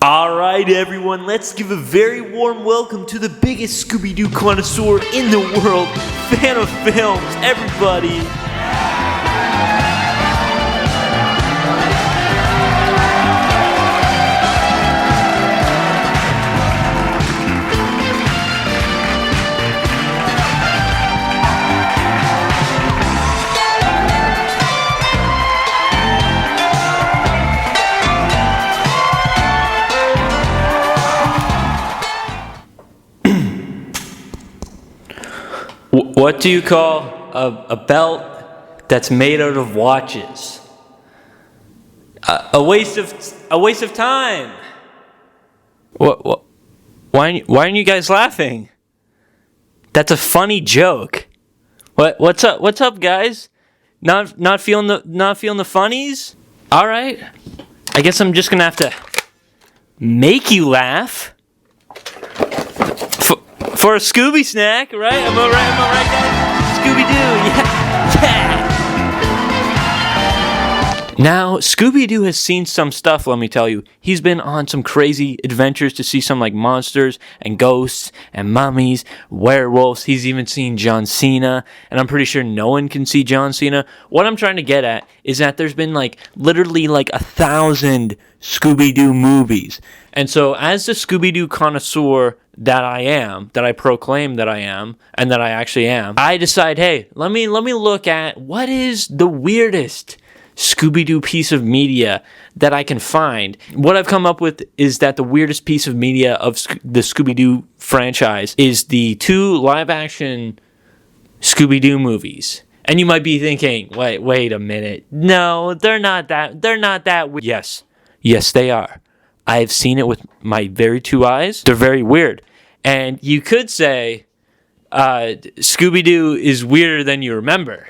Alright everyone, let's give a very warm welcome to the biggest Scooby Doo connoisseur in the world, FanOfFilms, everybody! What do you call a belt that's made out of watches? A waste of time. What? Why aren't you guys laughing? That's a funny joke. What's up, guys? Not feeling the funnies? All right. I guess I'm just gonna have to make you laugh. For a Scooby snack, right? Am I right, guys? Scooby Doo, yeah. Now, Scooby Doo has seen some stuff, let me tell you. He's been on some crazy adventures to see some like monsters and ghosts and mummies, werewolves. He's even seen John Cena, and I'm pretty sure no one can see John Cena. What I'm trying to get at is that there's been literally 1,000 Scooby Doo movies. And so as the Scooby Doo connoisseur that I am, that I proclaim that I am, and that I actually am, I decide, hey, let me look at what is the weirdest Scooby Doo piece of media that I can find. What I've come up with is that the weirdest piece of media of the Scooby Doo franchise is the 2 live-action Scooby Doo movies. And you might be thinking, wait a minute. No, they're not that weird. Yes, they are. I've seen it with my very 2 eyes. They're very weird. And you could say Scooby Doo is weirder than you remember.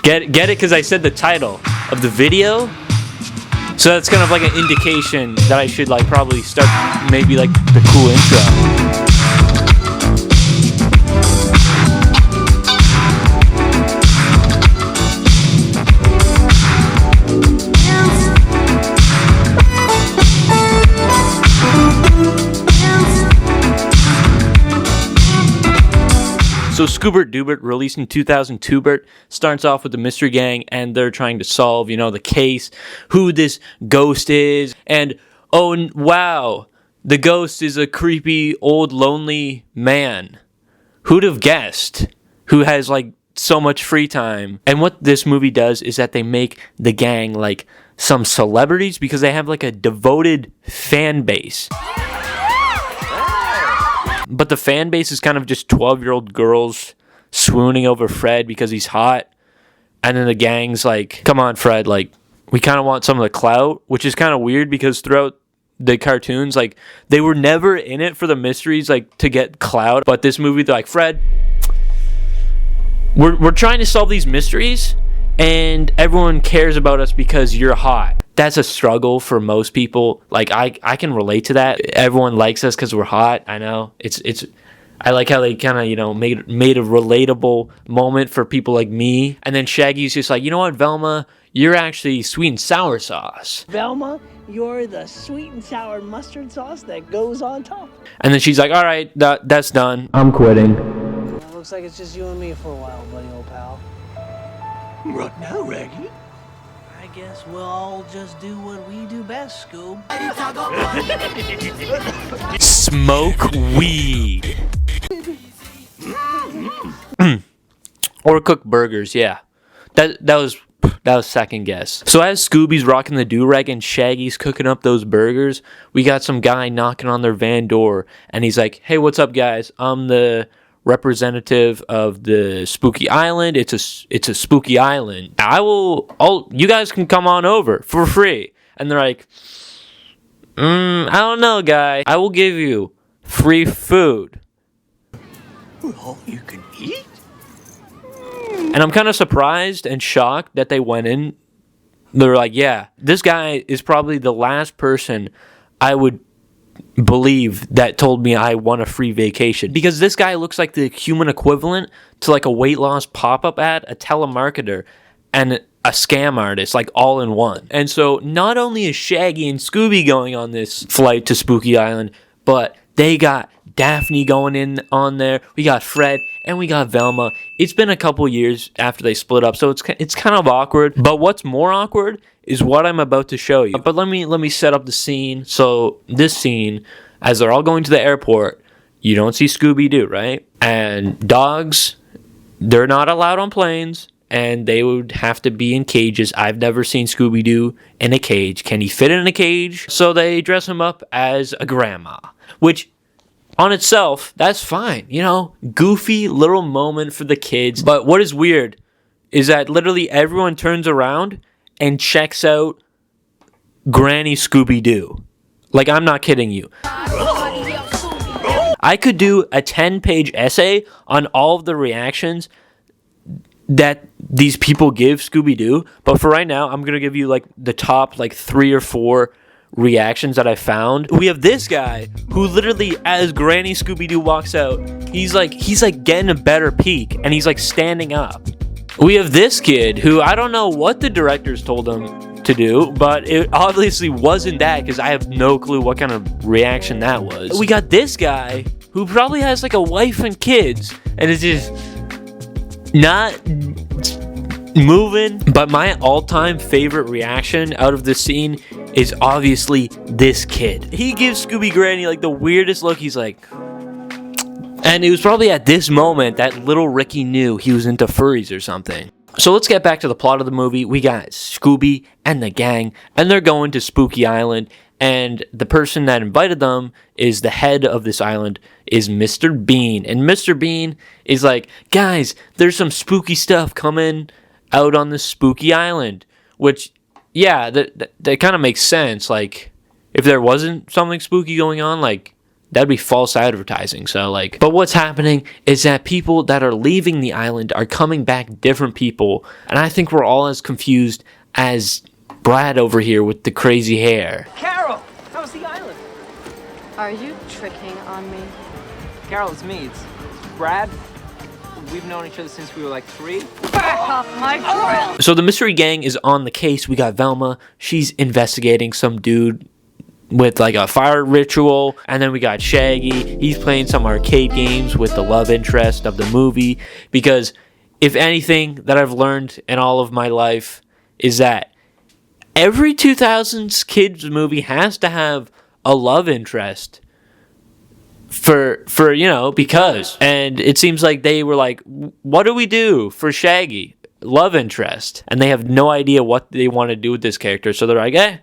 Get it? Because I said the title of the video. So that's kind of like an indication that I should probably start maybe the cool intro. So Scoobert Doobert, released in 2002, starts off with the mystery gang, and they're trying to solve, the case, who this ghost is, and oh wow, the ghost is a creepy, old, lonely man. Who'd have guessed? Who has so much free time. And what this movie does is that they make the gang some celebrities because they have a devoted fan base. But the fan base is kind of just 12-year-old girls swooning over Fred because he's hot. And then the gang's come on, Fred, we kind of want some of the clout, which is kind of weird because throughout the cartoons, they were never in it for the mysteries, to get clout. But this movie, they're Fred, we're trying to solve these mysteries, and everyone cares about us because you're hot. That's a struggle for most people. I can relate to that. Everyone likes us because we're hot. I know. I like how they kind of, made a relatable moment for people like me. And then Shaggy's just you know what, Velma? You're actually sweet and sour sauce. Velma, you're the sweet and sour mustard sauce that goes on top. And then she's all right, that's done. I'm quitting. It looks like it's just you and me for a while, buddy, old pal. What now, Raggy? I guess we'll all just do what we do best, Scoob. Smoke weed. Or cook burgers, yeah. That was second guess. So as Scooby's rocking the do-rag and Shaggy's cooking up those burgers, we got some guy knocking on their van door, and he's like, hey, what's up, guys? I'm the representative of the spooky island. It's a spooky island. You guys can come on over for free. And they're like, I don't know, guy. I will give you free food. All you can eat? And I'm kind of surprised and shocked that they went in. They're like, yeah, this guy is probably the last person I would believe that told me I want a free vacation, because this guy looks like the human equivalent to a weight loss pop-up ad, a telemarketer, and a scam artist, like all in one. And so not only is Shaggy and Scooby going on this flight to Spooky Island, but they got Daphne going in on there. We got Fred and we got Velma. It's been a couple years after they split up, so it's kind of awkward. But what's more awkward is what I'm about to show you. But let me set up the scene. So this scene, as they're all going to the airport, you don't see Scooby Doo, right? And dogs, they're not allowed on planes, and they would have to be in cages. I've never seen Scooby Doo in a cage. Can he fit in a cage? So they dress him up as a grandma, which on itself, that's fine. You know, goofy little moment for the kids. But what is weird is that literally everyone turns around and checks out Granny Scooby Doo. Like, I'm not kidding you. I could do a 10-page essay on all of the reactions that these people give Scooby Doo, but for right now, I'm gonna give you like the top like 3 or 4 reactions that I found. We have this guy who literally, as Granny Scooby Doo walks out, he's like getting a better peek, and he's like standing up. We have this kid who I don't know what the directors told him to do, but it obviously wasn't that, because I have no clue what kind of reaction that was. We got this guy who probably has like a wife and kids, and is just not moving. But my all-time favorite reaction out of this scene is obviously this kid. He gives Scooby Granny like the weirdest look. He's like, and it was probably at this moment that little Ricky knew he was into furries or something. So let's get back to the plot of the movie. We got Scooby and the gang, and they're going to Spooky Island, and the person that invited them is the head of this island, is Mr. Bean. And Mr. Bean is like, guys, there's some spooky stuff coming out on this Spooky Island. Which, yeah, that kind of makes sense. Like, if there wasn't something spooky going on, like, that'd be false advertising. So, like, but what's happening is that people that are leaving the island are coming back different people. And I think we're all as confused as Brad over here with the crazy hair. Carol, how's the island? Are you tricking on me? Carol, it's me. It's Brad. We've known each other since we were like 3. Back off my grill! So the mystery gang is on the case. We got Velma. She's investigating some dude with like a fire ritual. And then we got Shaggy. He's playing some arcade games with the love interest of the movie. Because if anything that I've learned in all of my life is that every 2000s kids movie has to have a love interest for you know, because. And it seems like they were like, what do we do for Shaggy? Love interest. And they have no idea what they want to do with this character. So they're like,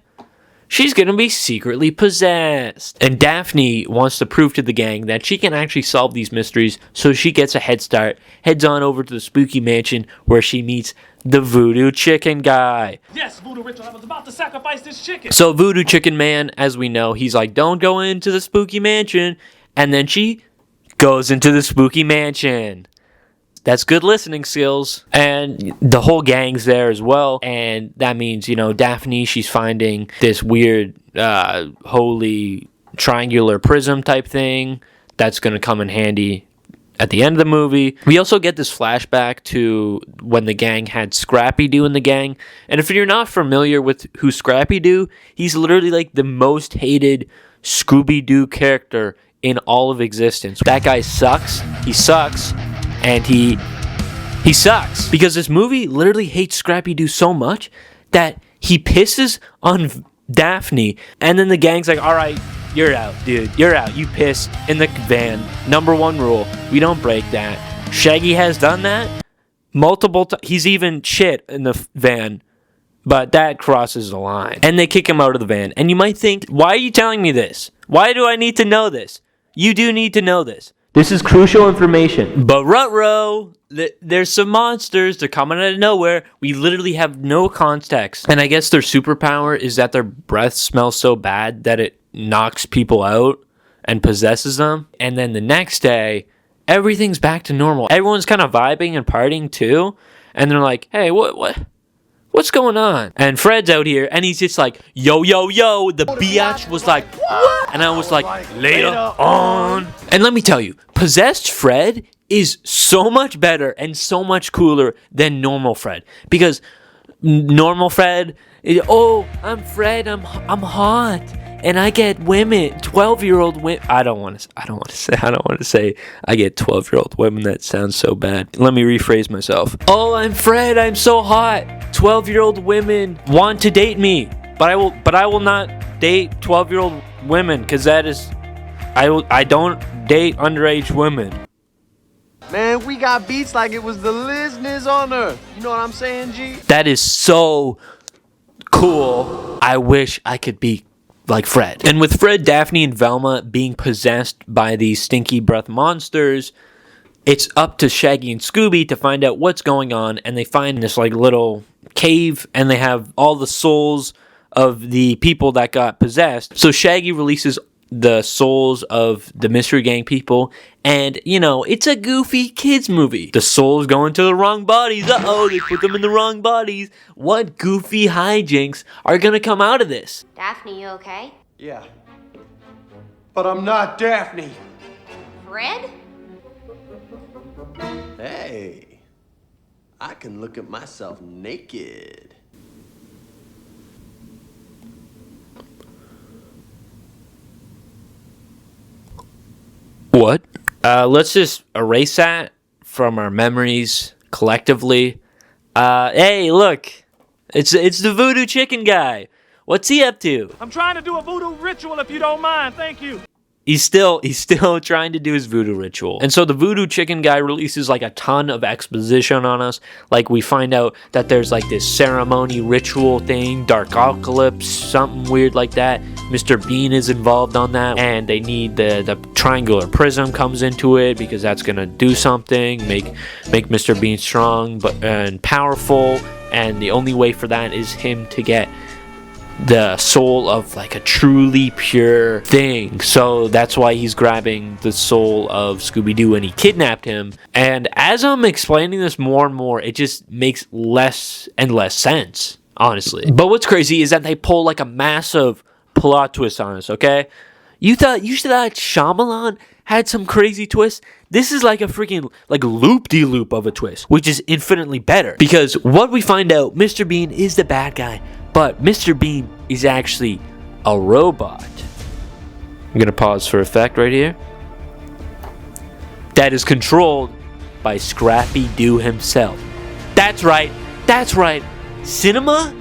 she's going to be secretly possessed. And Daphne wants to prove to the gang that she can actually solve these mysteries, so she gets a head start, heads on over to the spooky mansion where she meets the Voodoo Chicken guy. Yes, Voodoo Ritual, I was about to sacrifice this chicken. So Voodoo Chicken Man, as we know, he's like, don't go into the spooky mansion. And then she goes into the spooky mansion. That's good listening skills. And the whole gang's there as well. And that means, you know, Daphne, she's finding this weird, holy triangular prism type thing that's going to come in handy at the end of the movie. We also get this flashback to when the gang had Scrappy Doo in the gang. And if you're not familiar with who Scrappy Doo, he's literally like the most hated Scooby Doo character in all of existence. That guy sucks. He sucks. And he sucks. Because this movie literally hates Scrappy Doo so much that he pisses on Daphne. And then the gang's like, all right, you're out, dude. You're out. You piss in the van. Number 1 rule. We don't break that. Shaggy has done that multiple times. He's even shit in the van. But that crosses the line. And they kick him out of the van. And you might think, why are you telling me this? Why do I need to know this? You do need to know this. This is crucial information. But ruh-roh, there's some monsters. They're coming out of nowhere. We literally have no context. And I guess their superpower is that their breath smells so bad that it knocks people out and possesses them. And then the next day, everything's back to normal. Everyone's kind of vibing and partying too. And they're like, hey, what's going on? And Fred's out here, and he's just like, yo, yo, yo. The biatch was like, what? And I was like, later on. And let me tell you, possessed Fred is so much better and so much cooler than normal Fred. Because normal Fred. Oh, I'm Fred. I'm hot, and I get women, 12-year-old women. I don't want to say I get 12-year-old women. That sounds so bad. Let me rephrase myself. Oh, I'm Fred. I'm so hot. 12-year-old women want to date me, but I will not date 12-year-old women because that is, I don't date underage women. Man, we got beats like it was the listeners on earth. You know what I'm saying, G? That is so cool. I wish I could be like Fred. And with Fred, Daphne, and Velma being possessed by these stinky breath monsters, it's up to Shaggy and Scooby to find out what's going on. And they find this like little cave, and they have all the souls of the people that got possessed. So Shaggy releases the souls of the mystery gang people, and you know, it's a goofy kids movie. The souls go into the wrong bodies. Uh-oh, they put them in the wrong bodies. What goofy hijinks are gonna come out of this? Daphne, you okay? Yeah. But I'm not Daphne. Fred? Hey, I can look at myself naked. What? Let's just erase that from our memories collectively. Hey, look. It's the voodoo chicken guy. What's he up to? I'm trying to do a voodoo ritual if you don't mind. Thank you. He's still trying to do his voodoo ritual. And so the voodoo chicken guy releases like a ton of exposition on us. Like we find out that there's like this ceremony ritual thing, Darkocalypse, something weird like that. Mr. Bean is involved on that, and they need the triangular prism comes into it because that's gonna do something, make Mr. Bean strong and powerful, and the only way for that is him to get the soul of like a truly pure thing. So that's why he's grabbing the soul of Scooby Doo, and he kidnapped him. And as I'm explaining this more and more, it just makes less and less sense, honestly. But what's crazy is that they pull like a massive plot twist on us, okay? You thought Shyamalan had some crazy twist? This is like a freaking like loop-de-loop of a twist, which is infinitely better. Because what we find out, Mr. Bean is the bad guy, but Mr. Bean is actually a robot. I'm gonna pause for effect right here. That is controlled by Scrappy Doo himself. That's right. Cinema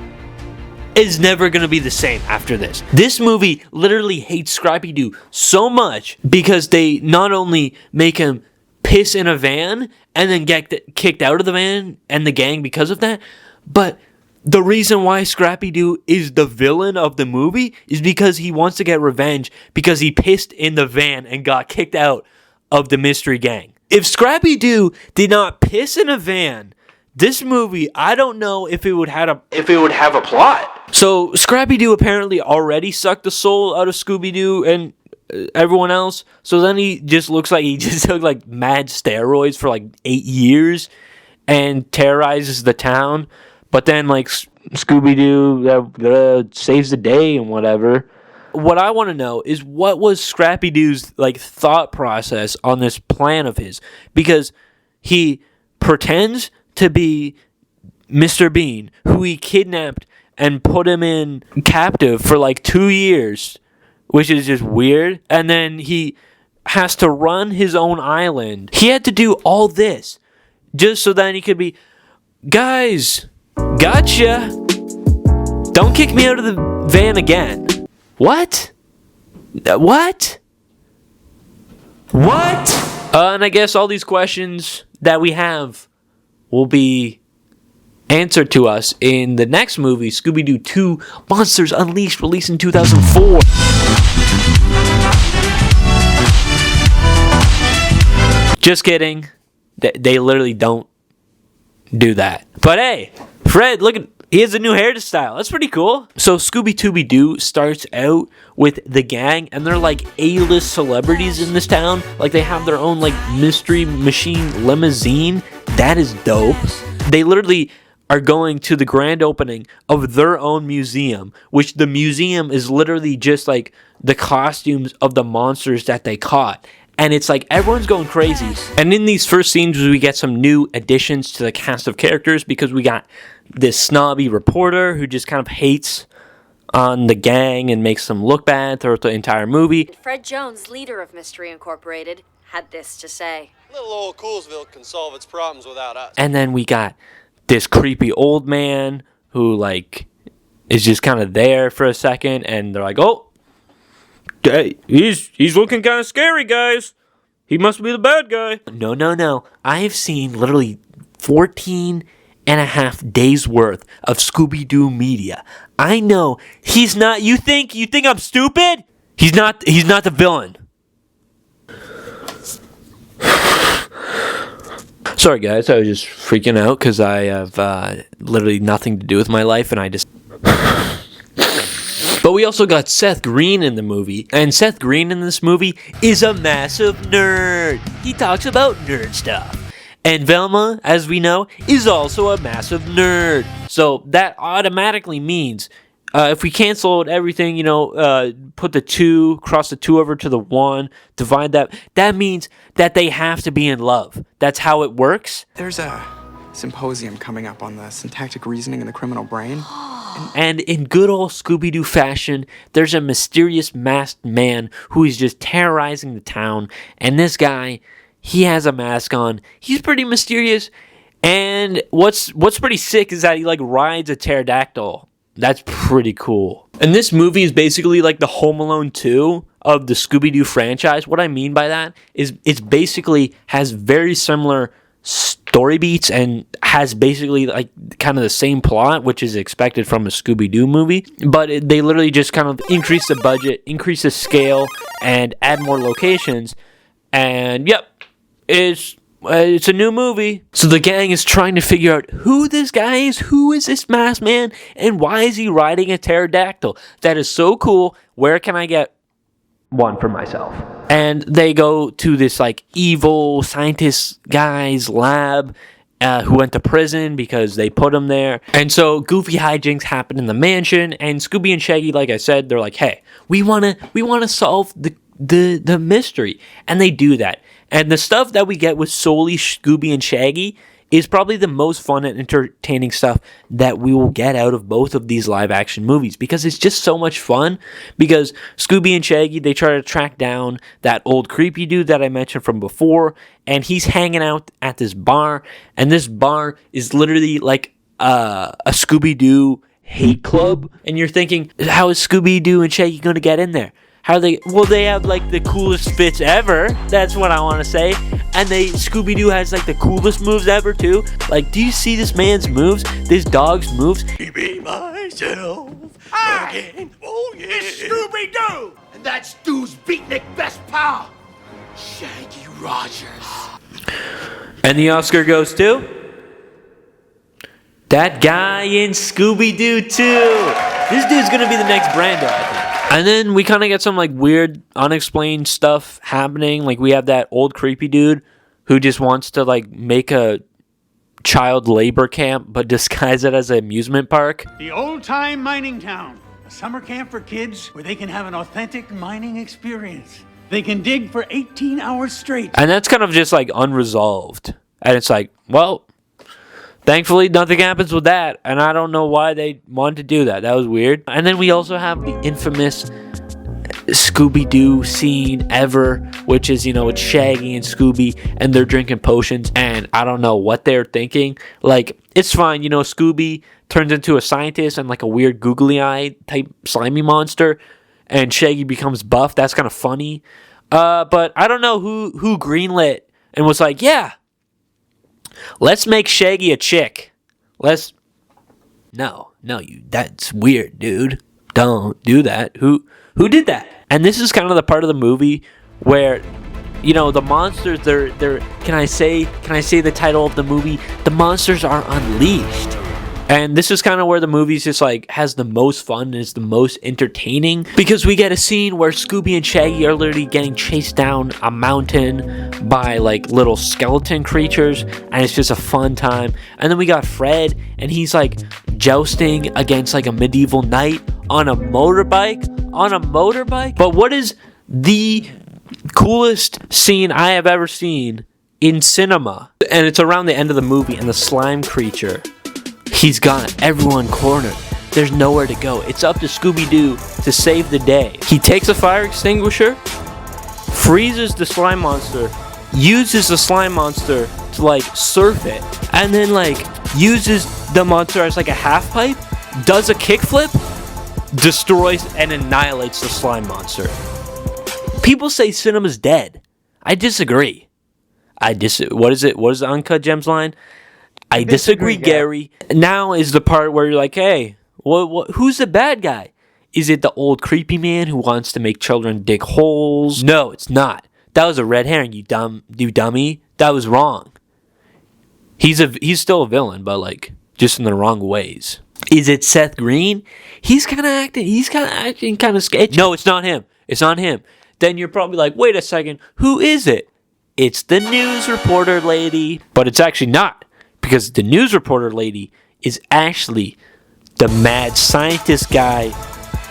is never going to be the same after this. This movie literally hates Scrappy Doo so much because they not only make him piss in a van and then get kicked out of the van and the gang because of that, but the reason why Scrappy Doo is the villain of the movie is because he wants to get revenge because he pissed in the van and got kicked out of the mystery gang. If Scrappy Doo did not piss in a van, this movie, I don't know if it would have a plot. So Scrappy Doo apparently already sucked the soul out of Scooby Doo and everyone else. So then he just looks like he just took like mad steroids for like 8 years and terrorizes the town. But then like Scooby Doo saves the day and whatever. What I want to know is what was Scrappy Doo's like thought process on this plan of his, because he pretends to be Mr. Bean, who he kidnapped and put him in captive for like 2 years, which is just weird. And then he has to run his own island. He had to do all this just so that he could be, guys, gotcha. Don't kick me out of the van again. What? And I guess all these questions that we have will be answered to us in the next movie, Scooby Doo 2 Monsters Unleashed, released in 2004. Just kidding. They literally don't do that. But hey, Fred, look at, he has a new hairstyle. That's pretty cool. So Scooby Doo starts out with the gang, and they're like A-list celebrities in this town. Like they have their own like mystery machine limousine. That is dope. They literally are going to the grand opening of their own museum, which the museum is literally just like the costumes of the monsters that they caught. And it's like everyone's going crazy. And in these first scenes, we get some new additions to the cast of characters, because we got this snobby reporter who just kind of hates on the gang and makes them look bad throughout the entire movie. Fred Jones, leader of Mystery Incorporated, had this to say. Little old Coolsville can solve its problems without us. And then we got this creepy old man who, like, is just kind of there for a second, and they're like, oh, he's looking kind of scary, guys. He must be the bad guy. No. I have seen literally 14 and a half days worth of Scooby Doo media. I know he's not. You think I'm stupid? He's not the villain. Sorry guys, I was just freaking out because I have literally nothing to do with my life, and I just. But we also got Seth Green in the movie, and Seth Green in this movie is a massive nerd. He talks about nerd stuff. And Velma, as we know, is also a massive nerd. So that automatically means if we canceled everything, put the 2, cross the 2 over to the 1, divide that means that they have to be in love. That's how it works. There's a symposium coming up on the syntactic reasoning in the criminal brain. And in good old Scooby-Doo fashion, there's a mysterious masked man who is just terrorizing the town. And this guy, he has a mask on. He's pretty mysterious. And what's pretty sick is that he like rides a pterodactyl. That's pretty cool. And this movie is basically like the Home Alone 2 of the Scooby-Doo franchise. What I mean by that is it's basically has very similar story beats and has basically like kind of the same plot, which is expected from a Scooby-Doo movie. But they literally just kind of increase the budget, increase the scale, and add more locations. And yep, it's a new movie. So the gang is trying to figure out who this guy is, who is this masked man, and why is he riding a pterodactyl? That is so cool. Where can I get one for myself? And they go to this like evil scientist guy's lab who went to prison because they put him there. And so goofy hijinks happen in the mansion, and Scooby and Shaggy, like I said, they're like, hey, we wanna solve the mystery. And they do that. And the stuff that we get with solely Scooby and Shaggy is probably the most fun and entertaining stuff that we will get out of both of these live action movies, because it's just so much fun. Because Scooby and Shaggy, they try to track down that old creepy dude that I mentioned from before, and he's hanging out at this bar, and this bar is literally like a Scooby-Doo hate club, and you're thinking, how is Scooby-Doo and Shaggy going to get in there? They have like the coolest fits ever. That's what I want to say. And Scooby-Doo has like the coolest moves ever too. Like, do you see this man's moves? This dog's moves? Be myself again. Oh yeah. It's Scooby-Doo! And that's Stu's beatnik best pal, Shaggy Rogers. And the Oscar goes to that guy in Scooby-Doo 2. This dude's gonna be the next Brando, I think. And then we kind of get some like weird, unexplained stuff happening. Like we have that old creepy dude who just wants to like make a child labor camp, but disguise it as an amusement park. The old-time mining town. A summer camp for kids where they can have an authentic mining experience. They can dig for 18 hours straight. And that's kind of just like unresolved. And it's like, well, thankfully nothing happens with that. And I don't know why they wanted to do that. That was weird. And then we also have the infamous Scooby-Doo scene ever, which is, it's Shaggy and Scooby, and they're drinking potions, and I don't know what they're thinking. Like, it's fine, Scooby turns into a scientist and like a weird googly eye type slimy monster, and Shaggy becomes buff. That's kind of funny. But I don't know who greenlit and was like, yeah, let's make Shaggy a chick. No, that's weird, dude. Don't do that. Who did that? And this is kind of the part of the movie where, the monsters, they're can I say the title of the movie? The monsters are unleashed. And this is kind of where the movie's just like has the most fun and is the most entertaining, because we get a scene where Scooby and Shaggy are literally getting chased down a mountain by like little skeleton creatures, and it's just a fun time. And then we got Fred, and he's like jousting against like a medieval knight on a motorbike. But what is the coolest scene I have ever seen in cinema? And it's around the end of the movie, and the slime creature He's got everyone cornered. There's nowhere to go. It's up to Scooby Doo to save the day. He takes a fire extinguisher, freezes the slime monster, uses the slime monster to like surf it, and then like uses the monster as like a half pipe, does a kickflip, destroys and annihilates the slime monster. People say cinema's dead. I disagree. What is it? What is the Uncut Gems line? I disagree, Gary. Now is the part where you're like, hey, who's the bad guy? Is it the old creepy man who wants to make children dig holes? No, it's not. That was a red herring, you dummy. That was wrong. He's still a villain, but like just in the wrong ways. Is it Seth Green? He's kind of acting kind of sketchy. No, it's not him. It's not him. Then you're probably like, wait a second, who is it? It's the news reporter lady. But it's actually not, because the news reporter lady is actually the mad scientist guy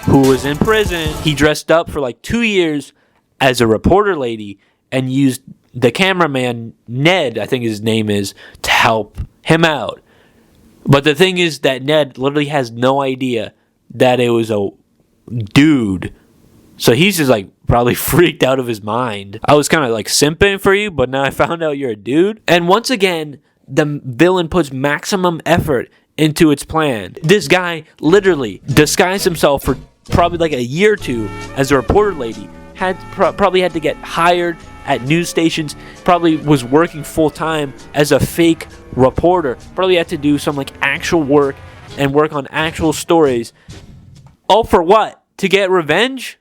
who was in prison. He dressed up for like 2 years as a reporter lady and used the cameraman, Ned, I think his name is, to help him out. But the thing is that Ned literally has no idea that it was a dude. So he's just like probably freaked out of his mind. I was kind of like simping for you, but now I found out you're a dude. And once again, the villain puts maximum effort into its plan. This guy literally disguised himself for probably like a year or two as a reporter lady. Probably had to get hired at news stations. Probably was working full time as a fake reporter. Probably had to do some like actual work and work on actual stories. All for what? To get revenge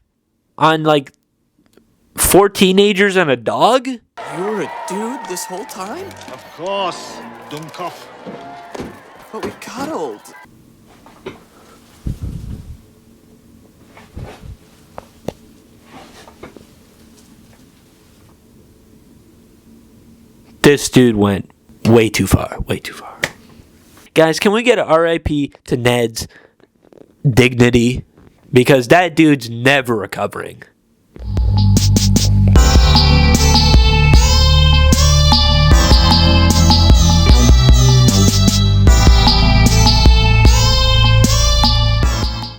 on like 4 teenagers and a dog? You were a dude this whole time? Of course, Dummkopf. But we cuddled. This dude went way too far. Guys, can we get an RIP to Ned's dignity? Because that dude's never recovering.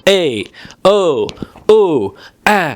A, O, O, ah,